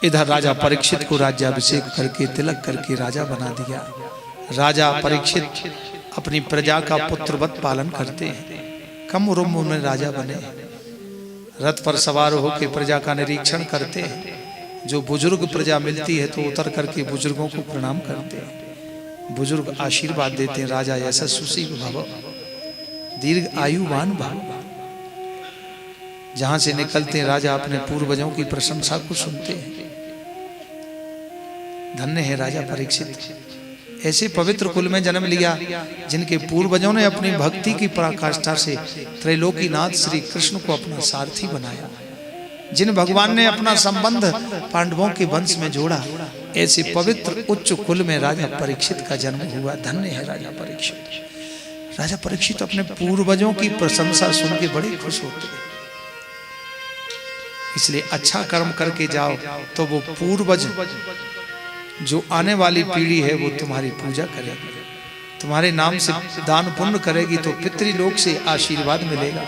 इधर राजा परीक्षित को राज्याभिषेक करके तिलक करके राजा बना दिया। राजा परीक्षित अपनी प्रजा का पुत्रवत पालन करते हैं। कम उम्र में राजा बने, रथ पर सवार होकर प्रजा का निरीक्षण करते हैं। जो बुजुर्ग प्रजा मिलती है तो उतर करके बुजुर्गों को प्रणाम करते हैं। बुजुर्ग आशीर्वाद देते हैं, राजा यशस्वी भव, दीर्घ आयुवान भव। जहां से निकलते हैं राजा अपने पूर्वजों की प्रशंसा को सुनते हैं। धन्य है राजा परीक्षित, ऐसे पवित्र कुल में जन्म लिया जिनके पूर्वजों ने अपनी भक्ति की पराकाष्ठा से त्रैलोकीनाथ श्री कृष्ण को अपना सारथी बनाया। जिन भगवान ने अपना संबंध पांडवों के वंश में जोड़ा, ऐसे पवित्र उच्च कुल में राजा परीक्षित का जन्म हुआ। धन्य है राजा परीक्षित। राजा परीक्षित अपने पूर्वजों की प्रशंसा सुन के बड़े खुश होते हैं। इसलिए अच्छा कर्म करके जाओ तो वो पूर्वज जो आने वाली पीढ़ी है वो तुम्हारी पूजा करेगी, तुम्हारे नाम से दान पुण्य करेगी, तो पितृलोक से आशीर्वाद मिलेगा,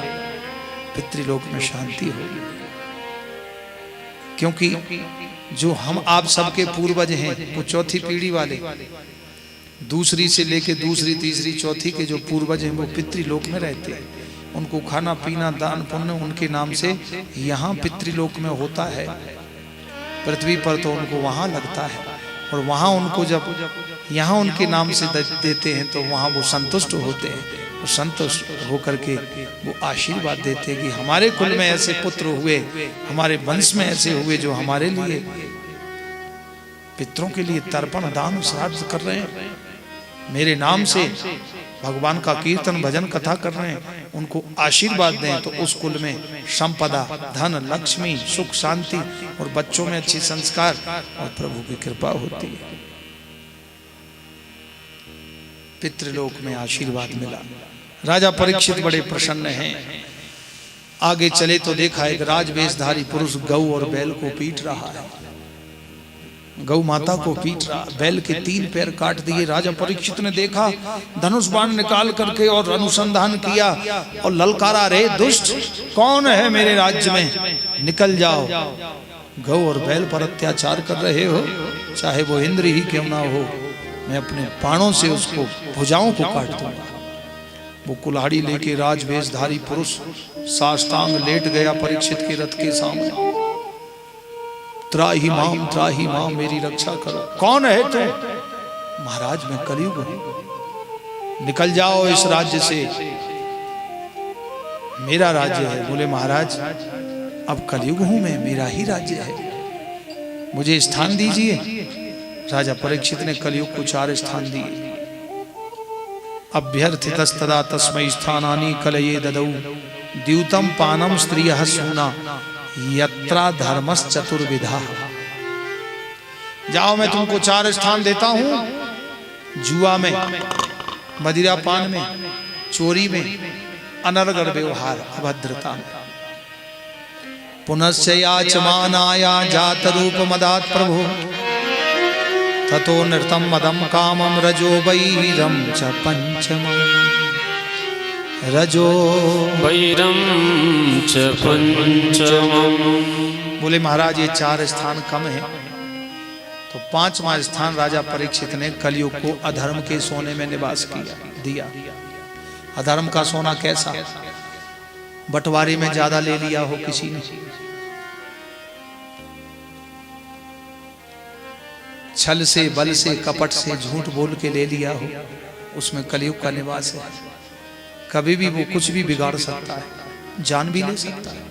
पितृलोक में शांति होगी। क्योंकि जो हम आप सबके पूर्वज हैं वो चौथी पीढ़ी वाले, दूसरी से लेके दूसरी तीसरी चौथी के जो पूर्वज हैं वो पितृलोक में रहते हैं। उनको खाना पीना दान पुण्य उनके नाम से यहाँ पितृलोक में होता है। पृथ्वी पर तो उनको वहाँ लगता है, और वहाँ उनको जब यहाँ उनके नाम से देते हैं तो वहाँ वो संतुष्ट होते हैं। और संतुष्ट होकर के वो आशीर्वाद देते हैं कि हमारे कुल में ऐसे पुत्र हुए, हमारे वंश में ऐसे हुए जो हमारे लिए पितरों के लिए तर्पण दान श्राद्ध कर रहे हैं, मेरे नाम से भगवान का कीर्तन भजन कथा कर रहे हैं। उनको आशीर्वाद दें तो उस कुल में संपदा, धन, लक्ष्मी, सुख, शांति और बच्चों में अच्छे संस्कार और प्रभु की कृपा होती है। पितृलोक में आशीर्वाद मिला। राजा परीक्षित बड़े प्रसन्न हैं। आगे चले तो देखा एक राजवेशधारी पुरुष गऊ और बैल को पीट रहा है। गौ माता को पीट रहा, बैल के 3 पैर काट दिए। राजा परीक्षित ने देखा, धनुष बाण निकाल करके और अनुसंधान किया और ललकारा, रे दुष्ट, कौन है मेरे राज्य में, निकल जाओ। गौ और बैल पर अत्याचार कर रहे हो, चाहे वो इंद्र ही क्यों ना हो, मैं अपने बाणों से उसको भुजाओं को काट दूंगा। वो कुल्हाड़ी लेके राजवेशधारी पुरुष साष्टांग लेट गया परीक्षित के रथ के सामने। त्राही माम, मेरी रक्षा करो। कौन है तू? महाराज मैं कलयुग हूं, निकल जाओ इस राज्य से, मेरा राज्य है। बोले महाराज अब कलयुग हूं मैं, मेरा ही राज्य है, मुझे स्थान दीजिए। राजा परीक्षित ने कलयुग को 4 स्थान दिए। अभ्यर्थितस्तदा तस्मै स्थानानि कलये ददौ, द्यूतम पानम स्त्रियः सूना, यत्रा धर्मस चतुर्विधा। जाओ मैं तुमको 4 स्थान देता हूं, जुआ में, मदिरा पान में, चोरी में, अनर्गल व्यवहार, अभद्रता में। पुनश्च याचमानाया जात रूप मदात् प्रभु, ततो नृतम मदम कामम रजो वैरम च पंचमम्। रजो वैरम च पंचमम्। बोले महाराज ये 4 स्थान कम है, तो 5वां स्थान राजा परीक्षित ने कलयुग को अधर्म के सोने में निवास दिया। अधर्म का सोना कैसा? बंटवारे में ज्यादा ले लिया हो किसी ने, छल से, बल से, कपट से, झूठ बोल के ले लिया हो, उसमें कलयुग का निवास है। कभी भी वो कुछ भी बिगाड़ सकता है, जान भी ले सकता है।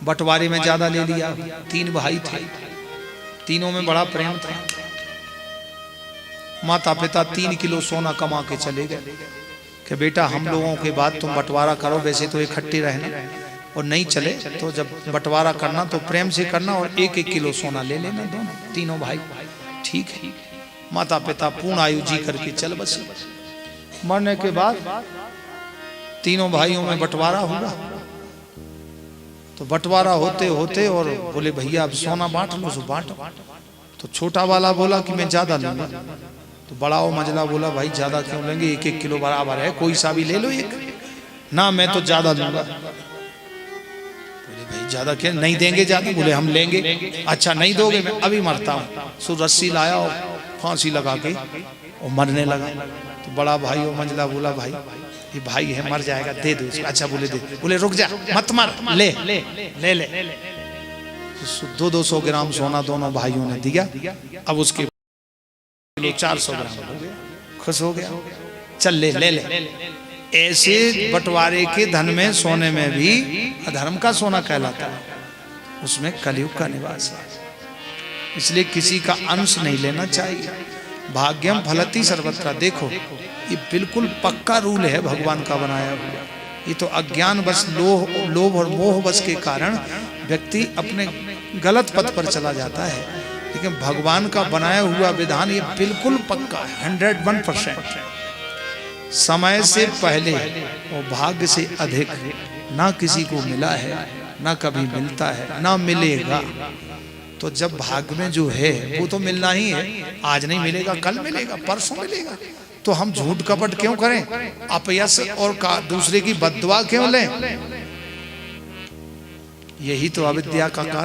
बंटवारे में ज्यादा ले लिया। 3 भाई थे, तीनों में बड़ा प्रेम था। माता पिता 3 किलो सोना कमा के चले गए कि बेटा हम लोगों के बाद तुम बंटवारा करो, वैसे तो इकट्ठे रहना, और नहीं चले तो जब बंटवारा करना तो प्रेम से करना और 1-1 किलो सोना ले लेना दोनों, तीनों भाई। ठीक है। माता पिता पूर्ण आयु जी करके चल बसे। मरने के बाद तीनों भाइयों में बंटवारा हुआ। तो बंटवारा होते होते और बोले भैया अब सोना बांट लो, सो बांटो। तो छोटा वाला बोला कि मैं ज्यादा लूंगा, तो बड़ा वो मजला बोला भाई ज्यादा क्यों लेंगे, 1-1 किलो बराबर है, कोई सा भी ले लो एक। ना मैं तो ज्यादा लूंगा। बोले भाई ज्यादा क्या, नहीं देंगे ज्यादा? बोले हम लेंगे। अच्छा नहीं दोगे, मैं अभी मरता हूँ। सो रस्सी लाया और फांसी लगा के और मरने लगा। तो बड़ा भाई और मंझला बोला भाई ये भाई है, मर जाएगा, दे दो इसको। अच्छा बोले दे। बोले रुक जा, मत मर, ले ले ले। 200 ग्राम सोना दोनों भाइयों ने दिया। अब उसके 400 ग्राम हो गया, खुश हो गया, चल ले ले ले। ऐसे बंटवारे के धन में, सोने में भी अधर्म का सोना कहलाता है, उसमें कलयुग का निवास है। इसलिए किसी का अंश नहीं लेना चाहिए। भाग्यम फलति सर्वत्र। देखो ये बिल्कुल पक्का रूल है भगवान का बनाया हुआ। ये तो अज्ञान बस, लोभ और मोह बस के कारण व्यक्ति अपने गलत पथ पर चला जाता है, लेकिन भगवान का बनाया हुआ विधान ये बिल्कुल पक्का है, 101%। समय से पहले और भाग्य से अधिक ना किसी को मिला है, ना कभी मिलता है, ना मिलेगा। तो जब भाग्य में जो है वो तो मिलना ही है। आज नहीं मिलेगा, कल मिलेगा, परसों मिलेगा। तो हम झूठ कपट क्यों करें, अपयश और दूसरे की बद्दुआ क्यों लें? यही तो अविद्या का कारण